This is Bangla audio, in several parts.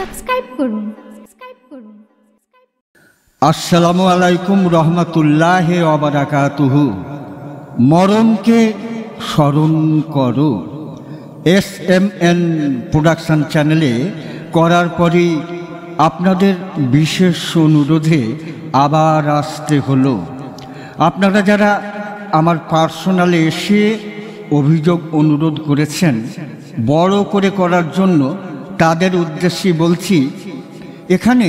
সাবস্ক্রাইব করুন। আসসালামু আলাইকুম রহমতুল্লাহি ওয়া বারাকাতুহু। মরণকে স্মরণ করো SMN প্রোডাকশন চ্যানেলে করার পরই আপনাদের বিশেষ অনুরোধে আবার আসতে হলো। আপনারা যারা আমার পার্সোনালে এসে অভিযোগ অনুরোধ করেছেন বড় করে করার জন্য, তাদের উদ্দেশ্যে বলছি, এখানে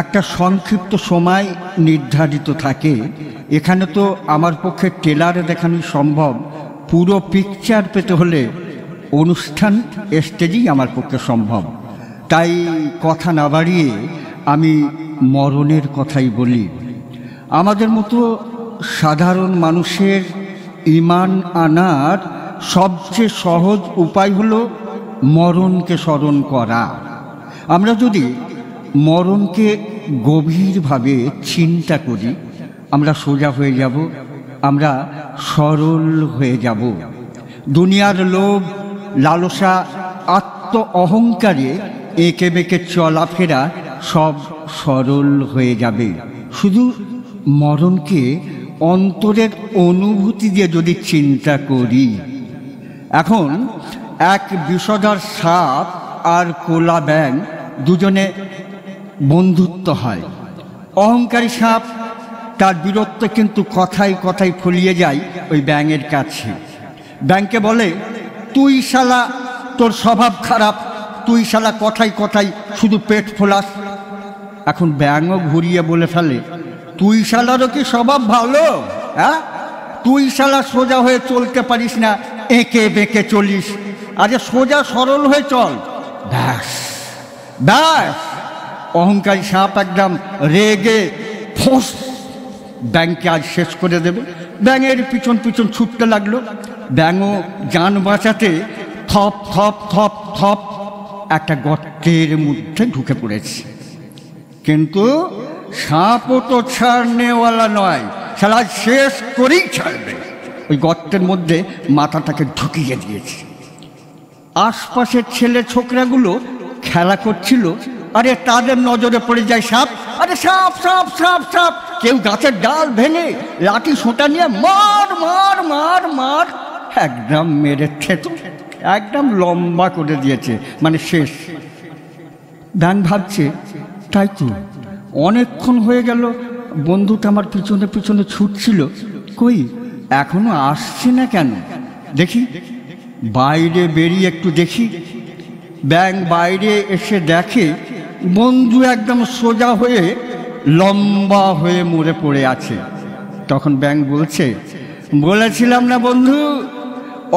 একটা সংক্ষিপ্ত সময় নির্ধারিত থাকে। এখানে তো আমার পক্ষে ট্রেলারে দেখানো সম্ভব, পুরো পিকচার পেতে হলে অনুষ্ঠান স্টেজেই আমার পক্ষে সম্ভব। তাই কথা না বাড়িয়ে আমি মরণের কথাই বলি। আমাদের মতো সাধারণ মানুষের ঈমান আনার সবচেয়ে সহজ উপায় হলো মরণকে স্মরণ করা। আমরা যদি মরণকে গভীরভাবে চিন্তা করি, আমরা সোজা হয়ে যাব, আমরা সরল হয়ে যাব। দুনিয়ার লোভ, লালসা, আত্ম অহংকারে এঁকে বেঁকে চলাফেরা সব সরল হয়ে যাবে। শুধু মরণকে অন্তরের অনুভূতি দিয়ে যদি চিন্তা করি। এখন এক বিষধর সাপ আর কোলা ব্যাঙ দুজনে বন্ধুত্ব হয়। অহংকারী সাপ তার বীরত্ব কিন্তু কথায় কথায় ফলিয়ে যায় ওই ব্যাঙের কাছে। ব্যাঙকে বলে, তুই শালা, তোর স্বভাব খারাপ, তুই শালা কথায় কথায় শুধু পেট ফোলাস। এখন ব্যাঙও ঘুরিয়ে বলে ফেলে, তুই শালারও কি স্বভাব ভালো? হ্যাঁ, তুই শালা সোজা হয়ে চলতে পারিস না, এঁকে বেঁকে চলিস। আরে সোজা সরল হয়ে চল। ব্যাস ব্যাস, অহংকারী সাপ একদম রেগে ফোঁস ব্যাঙকে আজ শেষ করে দেবে। ব্যাঙের পিছন পিছন ছুটতে লাগলো। ব্যাঙও জান বাঁচাতে থপ থপ থপ থপ একটা গর্তের মধ্যে ঢুকে পড়েছে। কিন্তু সাপও তো ছাড়নেওয়ালা নয়, শালা শেষ করেই ছাড়বে। ওই গর্তের মধ্যে মাথাটাকে ঢুকিয়ে দিয়েছে। আশপাশের ছেলে ছোকরাগুলো খেলা করছিল, আরে তাদের নজরে পড়ে যায় সাপ। আরে সাপ সাপ সাপ সাপ, কেউ গাছের ডাল ভেঙে লাঠি সোঁটা নিয়ে মার মার মার মার, একদম মেরে থেতো, একদম লম্বা করে দিয়েছে, মানে শেষ। ব্যাঙ ভাবছে, তাই তো অনেকক্ষণ হয়ে গেল বন্ধুটা আমার পিছনে পিছনে ছুটছিল, কই এখনো আসছে না কেন? দেখি বাইরে বেরিয়ে একটু দেখি। ব্যাঙ বাইরে এসে দেখে বন্ধু একদম সোজা হয়ে লম্বা হয়ে মরে পড়ে আছে। তখন ব্যাঙ বলছে, বলেছিলাম না বন্ধু,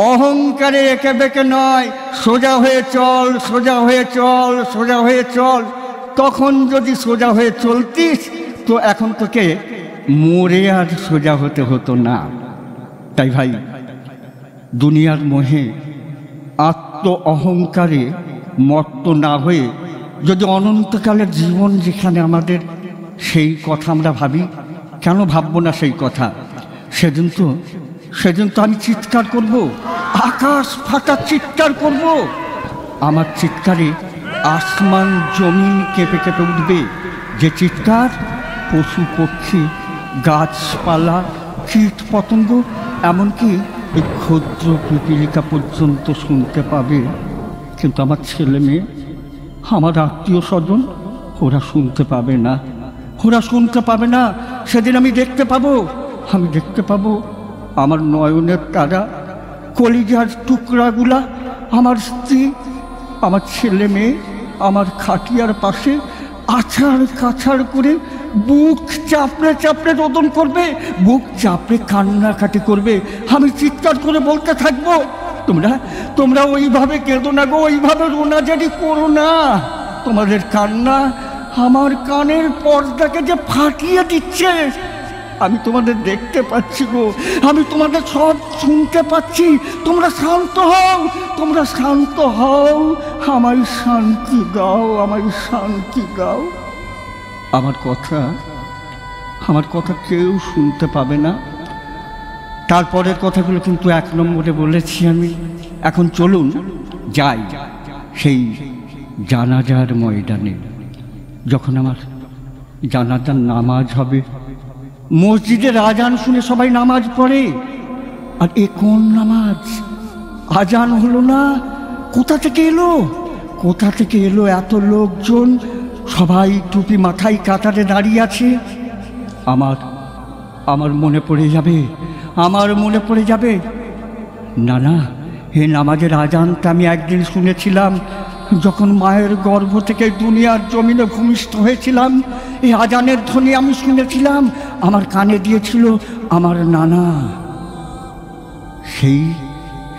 অহংকারে একে বেঁকে নয়, সোজা হয়ে চল, সোজা হয়ে চল, সোজা হয়ে চল। তখন যদি সোজা হয়ে চলতিস তো এখন তোকে মরে আর সোজা হতে হতো না। তাই ভাই, দুনিয়ার মোহে আত্ম অহংকারে মত্ত না হয়ে যদি অনন্তকালের জীবন যেখানে আমাদের, সেই কথা আমরা ভাবি, কেন ভাববো না সেই কথা? সেদিন তো আমি চিৎকার করব, আকাশ ফাটা চিৎকার করব। আমার চিৎকারে আসমান জমিন কেঁপে কেঁপে উঠবে। যে চিৎকার পশু পক্ষী, গাছপালা, কীট পতঙ্গ, এমনকি এই ক্ষুদ্র পিপীলিকা পর্যন্ত শুনতে পাবে। কিন্তু আমার ছেলে মেয়ে, আমার আত্মীয় স্বজন, ওরা শুনতে পাবে না, ওরা শুনতে পাবে না। সেদিন আমি দেখতে পাবো আমার নয়নের তারা, কলিজার টুকরাগুলা, আমার স্ত্রী, আমার ছেলে মেয়ে আমার খাটিয়ার পাশে আছাড় কাছাড় করে বুক চাপড়ে চাপড়ে রোদন করবে, বুক চাপড়ে কান্নাকাটি করবে। আমি চিৎকার করে বলতে থাকবো, তোমরা ওইভাবে কেঁদো না গো, ওইভাবে রোনাজারি করো না। তোমাদের কান্না আমার কানের পর্দাকে যে ফাটিয়ে দিচ্ছে। আমি তোমাদের দেখতে পাচ্ছি গো, আমি তোমাদের সব শুনতে পাচ্ছি। তোমরা শান্ত হও, তোমরা শান্ত হও, আমায় শান্তি দাও, আমায় শান্তি দাও। আমার কথা কেউ শুনতে পাবে না। তারপরের কথাগুলো কিন্তু 1 নম্বরে বলেছি আমি। এখন চলুন যাই সেই জানাজার ময়দানে যখন আমার জানাজার নামাজ হবে, মসজিদের আজান শুনে সবাই নামাজ পড়ে, আর এ কোন নামাজ? আজান হলো না, কোথা থেকে এলো? কোথা থেকে এলো এত লোকজন? সবাই টুপি মাথায় কাতারে দাঁড়িয়ে আছে। আমার মনে পড়ে যাবে, আমার মনে পড়ে যাবে। না না, হে নামাজের আজানটা আমি একদিন শুনেছিলাম যখন মায়ের গর্ভ থেকে দুনিয়ার জমিনে ভূমিষ্ঠ হয়েছিলাম। এই আজানের ধ্বনি আমি শুনেছিলাম, আমার কানে দিয়েছিল আমার নানা।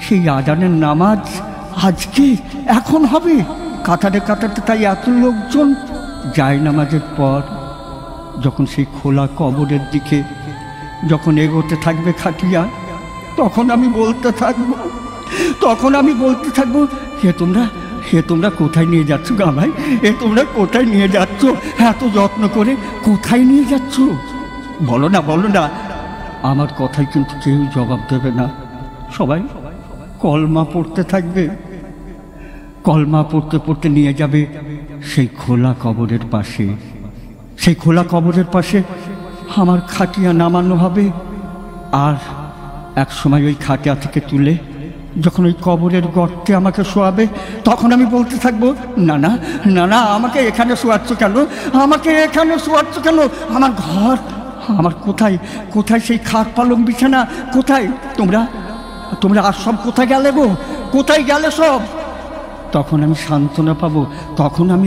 সেই আজানের নামাজ আজকে এখন হবে কাতারে কাতারে। তাই এত লোকজন যায় নামাজের পর যখন সেই খোলা কবরের দিকে যখন এগোতে থাকবে খাটিয়া, তখন আমি বলতে থাকবো, হে তোমরা কোথায় নিয়ে যাচ্ছ গা ভাই? তোমরা কোথায় নিয়ে যাচ্ছ? এত যত্ন করে কোথায় নিয়ে যাচ্ছ? বলো না। আমার কথায় কিন্তু কেউ জবাব দেবে না। সবাই কলমা পড়তে থাকবে। কলমা পড়তে নিয়ে যাবে সেই খোলা কবরের পাশে। সেই খোলা কবরের পাশে আমার খাটিয়া নামানো হবে। আর এক সময় ওই খাটিয়া থেকে তুলে যখন ওই কবরের গর্তে আমাকে শোয়াবে, তখন আমি বলতে থাকবো, না, আমাকে এখানে শোয়াচ্ছ কেন? আমার ঘর, আমার কোথায় সেই খাট পালং বিছানা? কোথায় তোমরা আর সব কোথায় গেলে গো? কোথায় গেলে সব? তখন আমি সান্ত্বনা পাবো,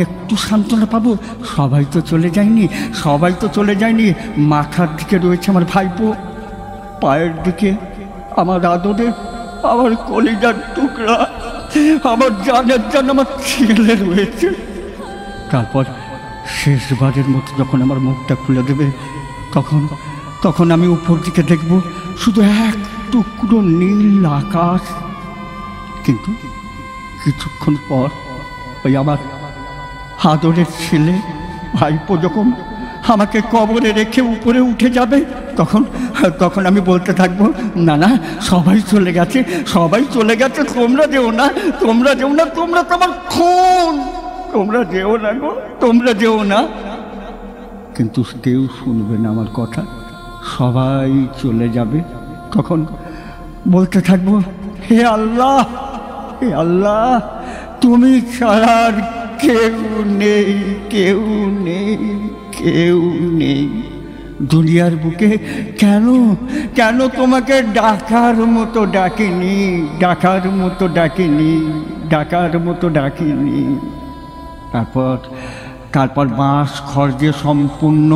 একটু সান্ত্বনা পাবো। সবাই তো চলে যায়নি। মাথার দিকে রয়েছে আমার ভাইপো, পায়ের দিকে আমার আদরের, আমার কলিজার টুকরা, আমার জানের জান আমার ছেলে রয়েছে। তারপর শেষবারের মতো যখন আমার মুখটা খুলে দেবে, তখন আমি উপর দিকে দেখব শুধু এক টুকরো নীল আকাশ। কিন্তু কিছুক্ষণ পর ওই আমার আদরের ছেলে ভাইপো যখন আমাকে কবরে রেখে উপরে উঠে যাবে, তখন আমি বলতে থাকবো, না, সবাই চলে গেছে। তোমরা যেও না, তোমরা তো আমার খুন। তোমরা যেও না। কিন্তু কেউ শুনবে না আমার কথা, সবাই চলে যাবে। তখন বলতে থাকবো, হে আল্লাহ, তুমি ছাড়া আর কেউ নেই দুনিয়ার বুকে। কেন তোমাকে ডাকার মতো ডাকিনি। তারপর বাঁশ খড় দিয়ে সম্পূর্ণ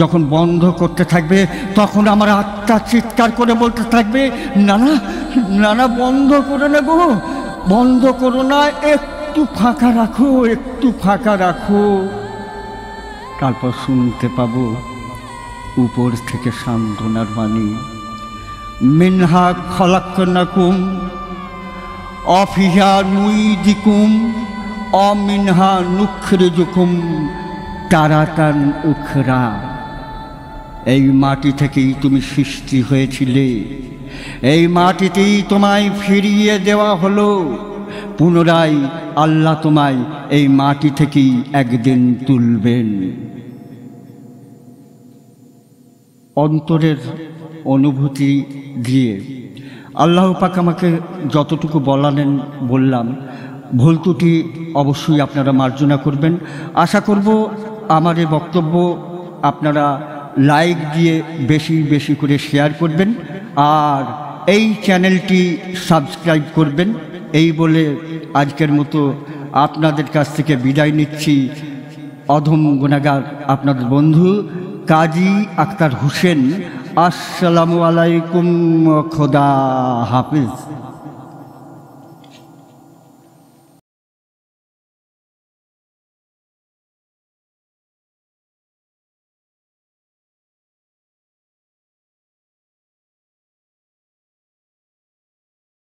যখন বন্ধ করতে থাকবে, তখন আমার আত্মা চিৎকার করে বলতে থাকবে, না, বন্ধ করে না গো, বন্ধ করো না, একটু ফাঁকা রাখো। তারপর শুনতে পাবো উপর থেকে সান্ত্বনার বাণী, মিনহা খলাকনাকুম অফিহা নুইদিকুম অমিনহা নুখরিজুকুম তারাতান উখরা। এই মাটি থেকেই তুমি সৃষ্টি হয়েছিলে, এই মাটিতেই তোমায় ফিরিয়ে দেওয়া হলো। পুনরায় আল্লাহ তোমায় এই মাটি থেকেই একদিন তুলবেন। অন্তরের অনুভূতি দিয়ে আল্লাহ পাক আমাকে যতটুকু বললাম, ভুল ত্রুটি অবশ্যই আপনারা মার্জনা করবেন। আশা করব আমার এই বক্তব্য আপনারা লাইক দিয়ে বেশি করে শেয়ার করবেন, আর এই চ্যানেলটি সাবস্ক্রাইব করবেন। এই বলে আজকের মতো আপনাদের কাছ থেকে বিদায় নিচ্ছি। অধম গুনাহগার আপনাদের বন্ধু কাজী আক্তার হোসেন। আসসালামু আলাইকুম, খোদা হাফিজ।